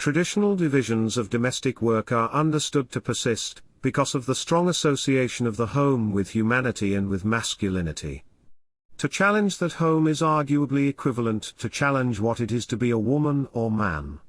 traditional divisions of domestic work are understood to persist, because of the strong association of the home with humanity and with masculinity. To challenge that home is arguably equivalent to challenge what it is to be a woman or man.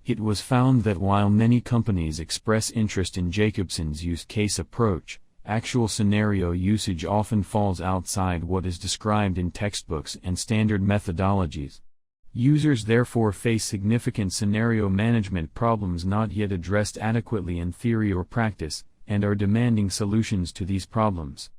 It was found that while many companies express interest in Jacobson's use case approach, actual scenario usage often falls outside what is described in textbooks and standard methodologies. Users therefore face significant scenario management problems not yet addressed adequately in theory or practice, and are demanding solutions to these problems.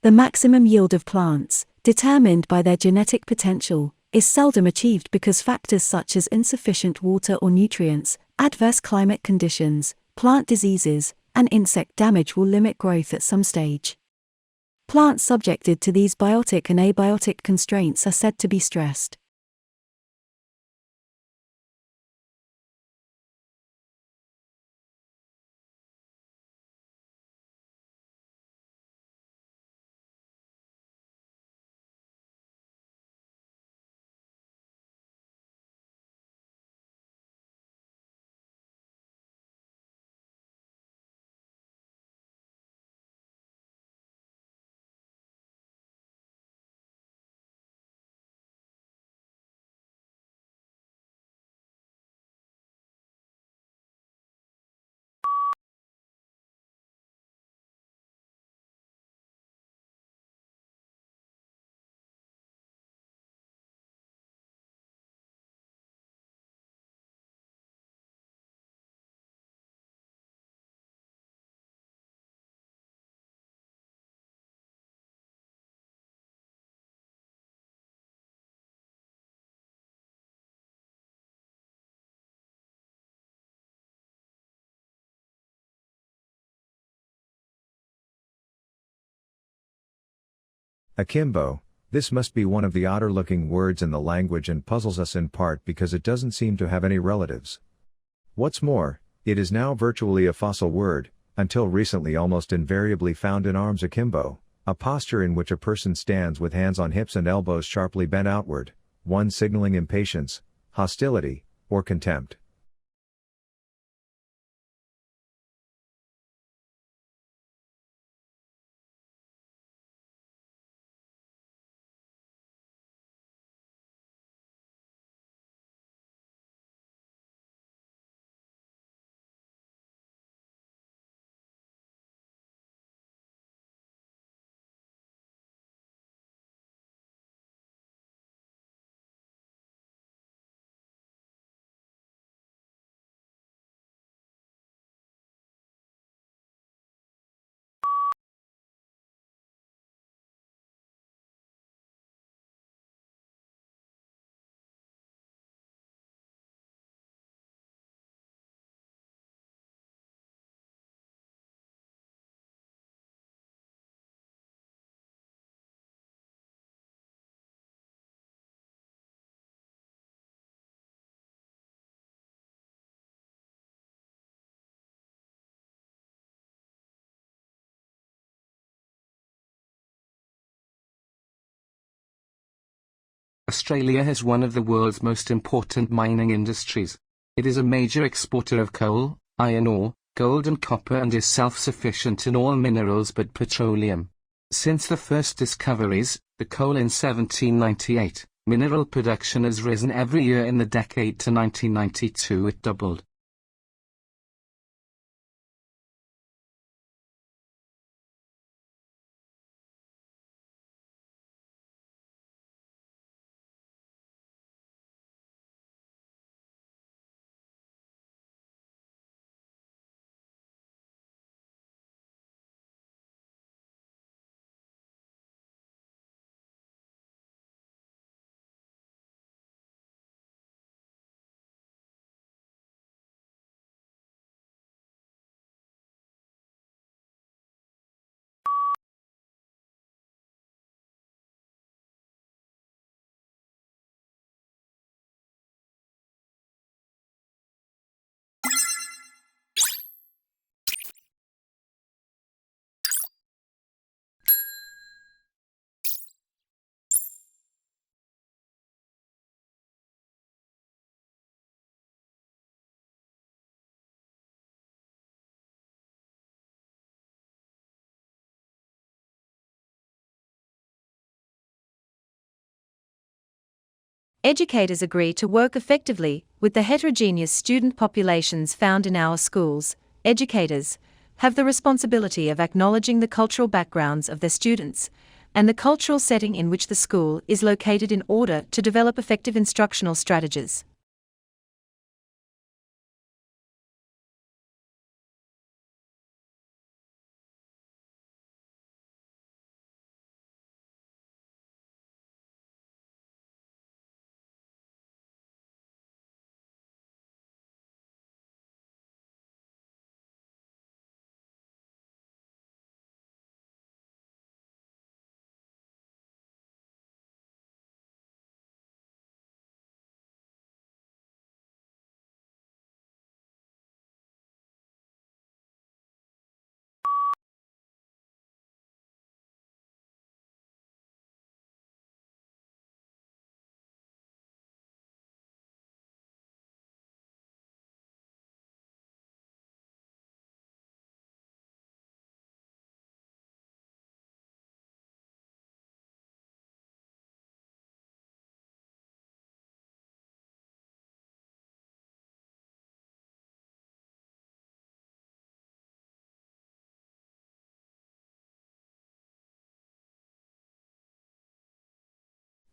The maximum yield of plants, determined by their genetic potential, is seldom achieved because factors such as insufficient water or nutrients, adverse climate conditions, plant diseases, and insect damage will limit growth at some stage. Plants subjected to these biotic and abiotic constraints are said to be stressed. Akimbo, this must be one of the odder-looking words in the language and puzzles us in part because it doesn't seem to have any relatives. What's more, it is now virtually a fossil word, until recently almost invariably found in arms akimbo, a posture in which a person stands with hands on hips and elbows sharply bent outward, one signaling impatience, hostility, or contempt. Australia has one of the world's most important mining industries. It is a major exporter of coal, iron ore, gold and copper, and is self-sufficient in all minerals but petroleum. Since the first discoveries, the coal in 1798, mineral production has risen every year in the decade to 1992 it doubled. Educators agree to work effectively with the heterogeneous student populations found in our schools. Educators have the responsibility of acknowledging the cultural backgrounds of their students and the cultural setting in which the school is located in order to develop effective instructional strategies.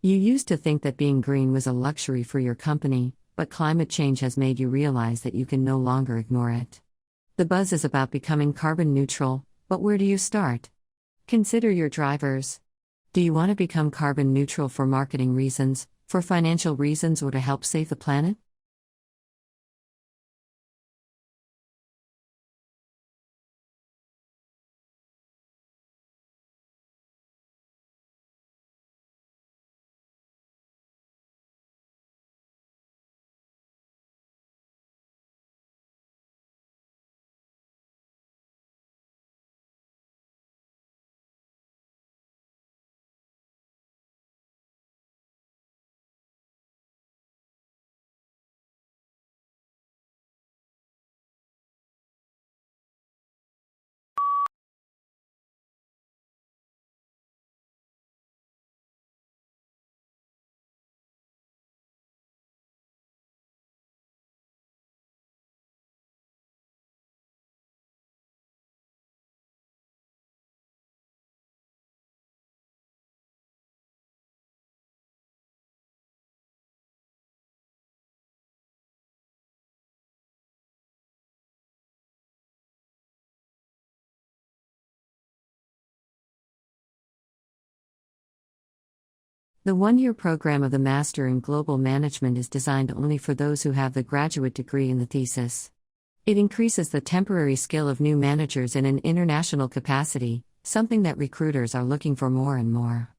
You used to think that being green was a luxury for your company, but climate change has made you realize that you can no longer ignore it. The buzz is about becoming carbon neutral, but where do you start? Consider your drivers. Do you want to become carbon neutral for marketing reasons, for financial reasons, or to help save the planet? The one-year program of the Master in Global Management is designed only for those who have the graduate degree in the thesis. It increases the temporary skill of new managers in an international capacity, something that recruiters are looking for more and more.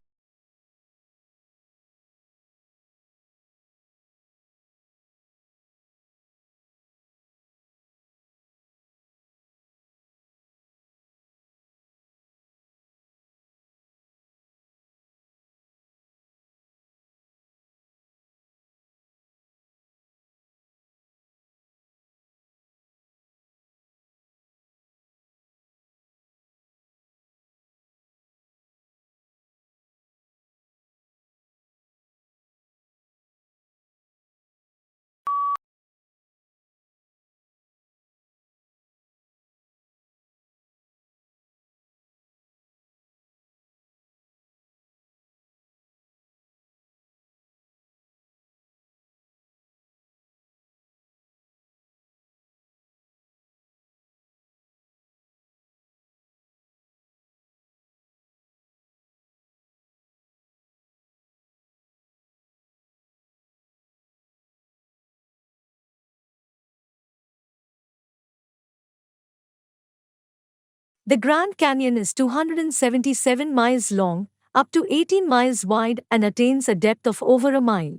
The Grand Canyon is 277 miles long, up to 18 miles wide, and attains a depth of over a mile.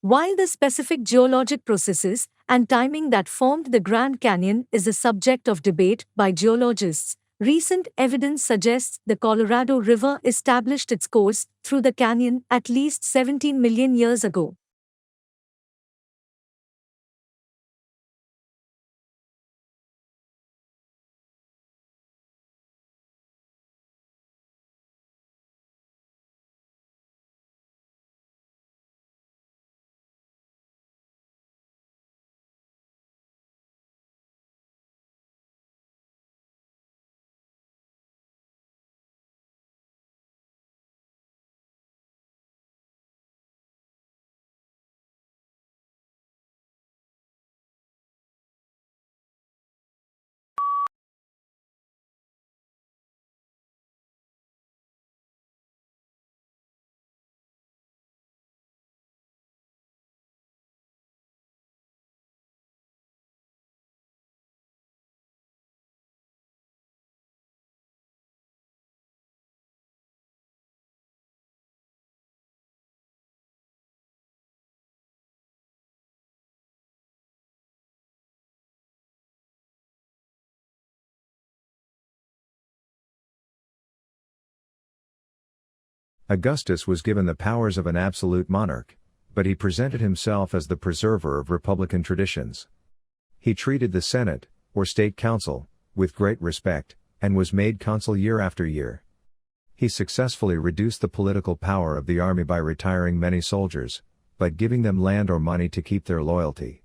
While the specific geologic processes and timing that formed the Grand Canyon is a subject of debate by geologists, recent evidence suggests the Colorado River established its course through the canyon at least 17 million years ago. Augustus was given the powers of an absolute monarch, but he presented himself as the preserver of republican traditions. He treated the Senate, or State Council, with great respect, and was made consul year after year. He successfully reduced the political power of the army by retiring many soldiers, but giving them land or money to keep their loyalty.